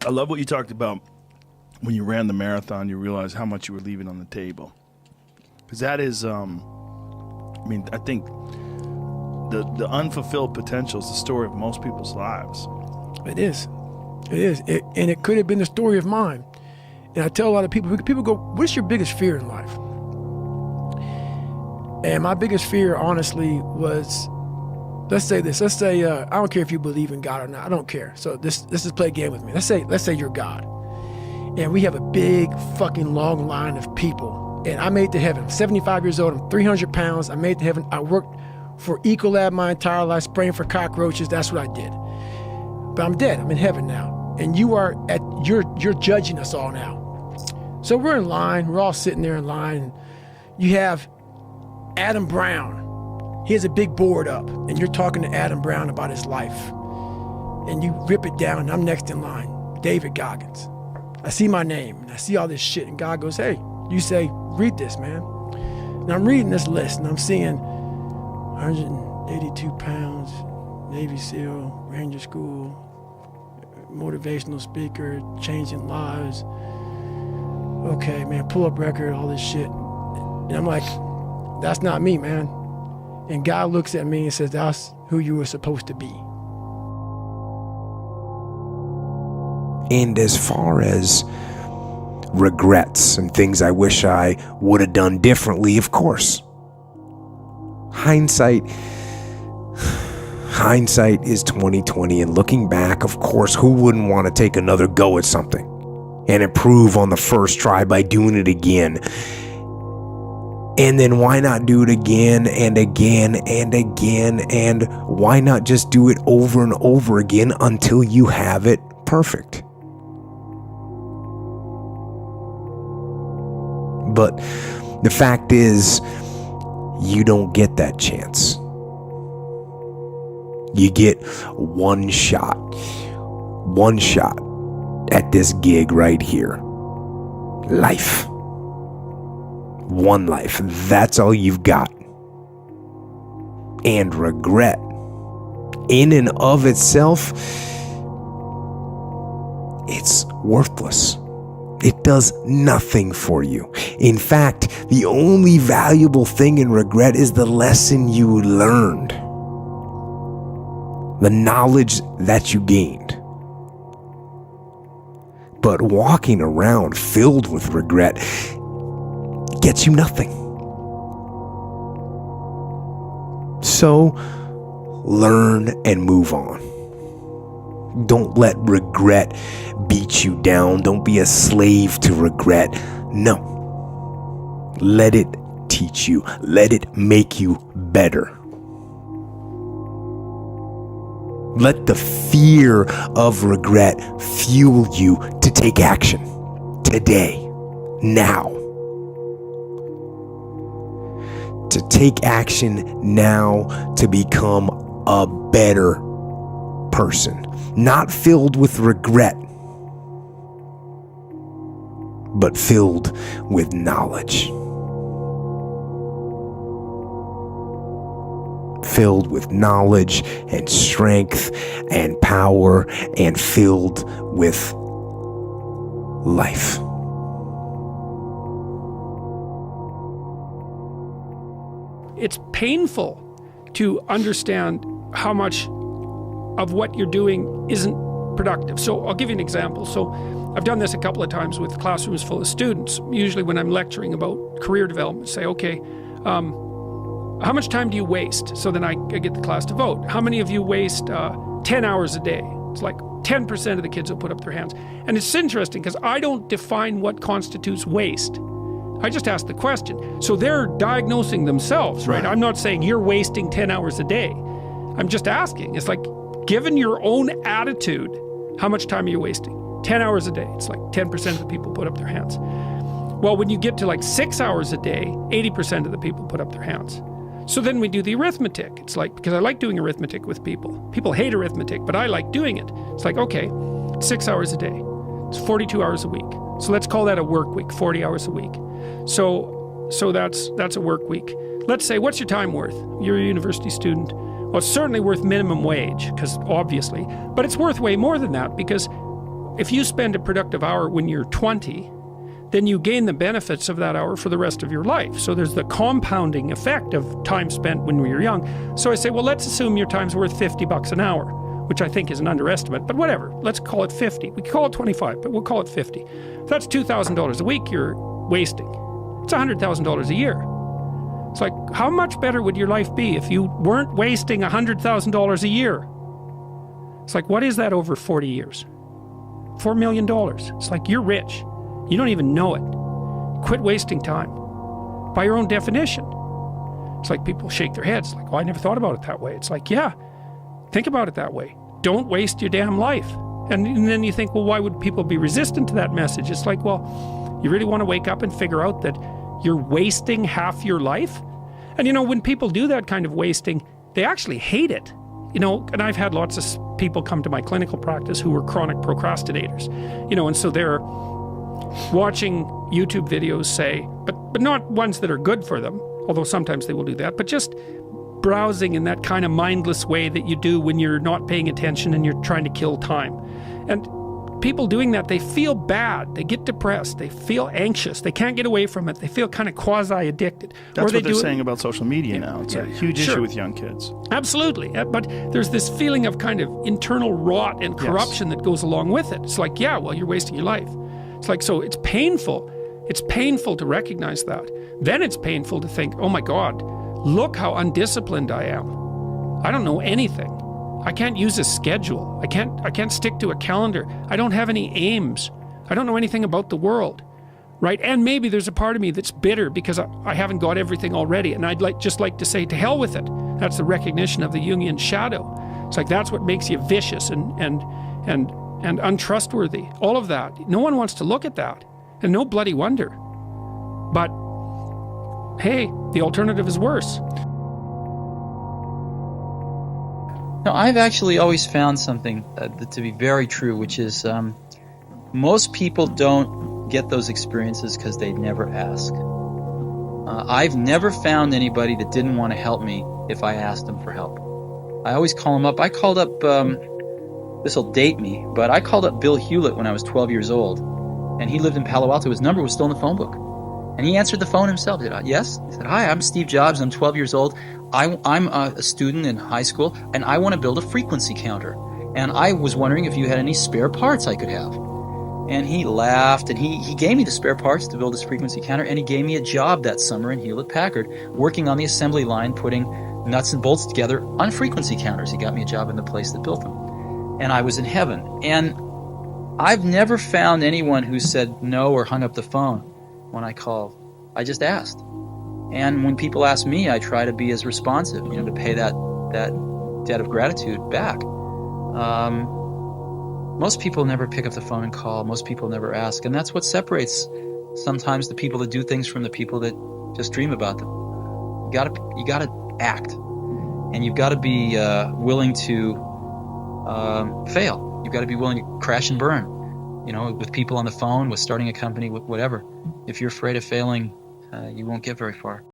I love what you talked about when you ran the marathon. You realized how much you were leaving on the table, because that is, I think the unfulfilled potential is the story of most people's lives. It is. And it could have been the story of mine. And I tell a lot of people go, what's your biggest fear in life? And my biggest fear, honestly, was, let's say I don't care if you believe in God or not, I don't care. So this is play a game with me. Let's say you're God. And we have a big fucking long line of people. And I made it to heaven. I'm 75 years old, I'm 300 pounds, I made it to heaven. I worked for Ecolab my entire life, spraying for cockroaches, that's what I did. But I'm dead, I'm in heaven now. And you're judging us all now. So we're in line, we're all sitting there in line. You have Adam Brown. He has a big board up, and you're talking to Adam Brown about his life. And you rip it down, and I'm next in line, David Goggins. I see my name, and I see all this shit, and God goes, hey, you say, read this, man. And I'm reading this list, and I'm seeing 182 pounds, Navy SEAL, Ranger School, motivational speaker, changing lives. Okay, man, pull-up record, all this shit. And I'm like, that's not me, man. And God looks at me and says, that's who you were supposed to be. And as far as regrets and things I wish I would have done differently, of course. Hindsight is 20/20, and looking back, of course, who wouldn't want to take another go at something and improve on the first try by doing it again? And then why not do it again and again and again, and why not just do it over and over again until you have it perfect? But the fact is, you don't get that chance. You get one shot at this gig right here. Life. One life. That's all you've got. And regret, in and of itself, it's worthless. It does nothing for you. In fact, the only valuable thing in regret is the lesson you learned, the knowledge that you gained. But walking around filled with regret gets you nothing. So, learn and move on. Don't let regret beat you down. Don't be a slave to regret. No. Let it teach you. Let it make you better. Let the fear of regret fuel you to take action today, now. To take action now to become a better person, not filled with regret, but filled with knowledge. Filled with knowledge and strength and power, and filled with life. It's painful to understand how much of what you're doing isn't productive. So I'll give you an example. So I've done this a couple of times with classrooms full of students. Usually when I'm lecturing about career development, say, okay, how much time do you waste? So then I get the class to vote. How many of you waste 10 hours a day? It's like 10% of the kids will put up their hands. And it's interesting because I don't define what constitutes waste. I just ask the question. So they're diagnosing themselves, right? I'm not saying you're wasting 10 hours a day. I'm just asking. It's like, given your own attitude, how much time are you wasting? 10 hours a day. It's like 10% of the people put up their hands. Well, when you get to like 6 hours a day, 80% of the people put up their hands. So then we do the arithmetic. It's like, because I like doing arithmetic with people. People hate arithmetic, but I like doing it. It's like, okay, 6 hours a day. It's 42 hours a week. So let's call that a work week, 40 hours a week. So that's a work week. Let's say, what's your time worth? You're a university student. Well, it's certainly worth minimum wage, because obviously, but it's worth way more than that, because if you spend a productive hour when you're 20, then you gain the benefits of that hour for the rest of your life. So there's the compounding effect of time spent when we were young. So I say, well, let's assume your time's worth $50 an hour, which I think is an underestimate, but whatever. Let's call it 50. We could call it 25, but we'll call it 50. If that's $2,000 a week you're wasting. It's $100,000 a year. It's like, how much better would your life be if you weren't wasting $100,000 a year? It's like, what is that over 40 years? $4 million. It's like, you're rich. You don't even know it. Quit wasting time. By your own definition. It's like people shake their heads, like, oh, I never thought about it that way. It's like, yeah, think about it that way. Don't waste your damn life. And then you think, well, why would people be resistant to that message? It's like, well, you really want to wake up and figure out that you're wasting half your life? And you know, when people do that kind of wasting, they actually hate it. You know, and I've had lots of people come to my clinical practice who were chronic procrastinators. You know, and so they're watching YouTube videos, say, but not ones that are good for them, although sometimes they will do that, but just browsing in that kind of mindless way that you do when you're not paying attention and you're trying to kill time. And people doing that, they feel bad, they get depressed, they feel anxious, they can't get away from it, they feel kind of quasi-addicted. That's what they're saying about social media now. It's a huge issue with young kids. Absolutely. But there's this feeling of kind of internal rot and corruption that goes along with it. It's like, yeah, well, you're wasting your life. It's like, so it's painful. It's painful to recognize that. Then it's painful to think, oh my God, look how undisciplined I am. I don't know anything. I can't use a schedule. I can't stick to a calendar. I don't have any aims. I don't know anything about the world, right? And maybe there's a part of me that's bitter because I haven't got everything already, and I'd just like to say, to hell with it. That's the recognition of the Jungian shadow. It's like, that's what makes you vicious and untrustworthy. All of that. No one wants to look at that, and no bloody wonder. But hey, the alternative is worse. No, I've actually always found something to be very true, which is most people don't get those experiences because they never ask. I've never found anybody that didn't want to help me if I asked them for help. I always call them up. I called up, this will date me, but I called up Bill Hewlett when I was 12 years old, and he lived in Palo Alto. His number was still in the phone book. And he answered the phone himself. He said, yes? He said, hi, I'm Steve Jobs. I'm 12 years old. I'm a student in high school, and I want to build a frequency counter. And I was wondering if you had any spare parts I could have. And he laughed, and he gave me the spare parts to build this frequency counter, and he gave me a job that summer in Hewlett-Packard, working on the assembly line, putting nuts and bolts together on frequency counters. He got me a job in the place that built them. And I was in heaven. And I've never found anyone who said no or hung up the phone when I called. I just asked. And when people ask me, I try to be as responsive, to pay that debt of gratitude back. Most people never pick up the phone and call. Most people never ask. And that's what separates sometimes the people that do things from the people that just dream about them. You gotta act. And you've got to be willing to fail. You've got to be willing to crash and burn. With people on the phone, with starting a company, with whatever. If you're afraid of failing, you won't get very far.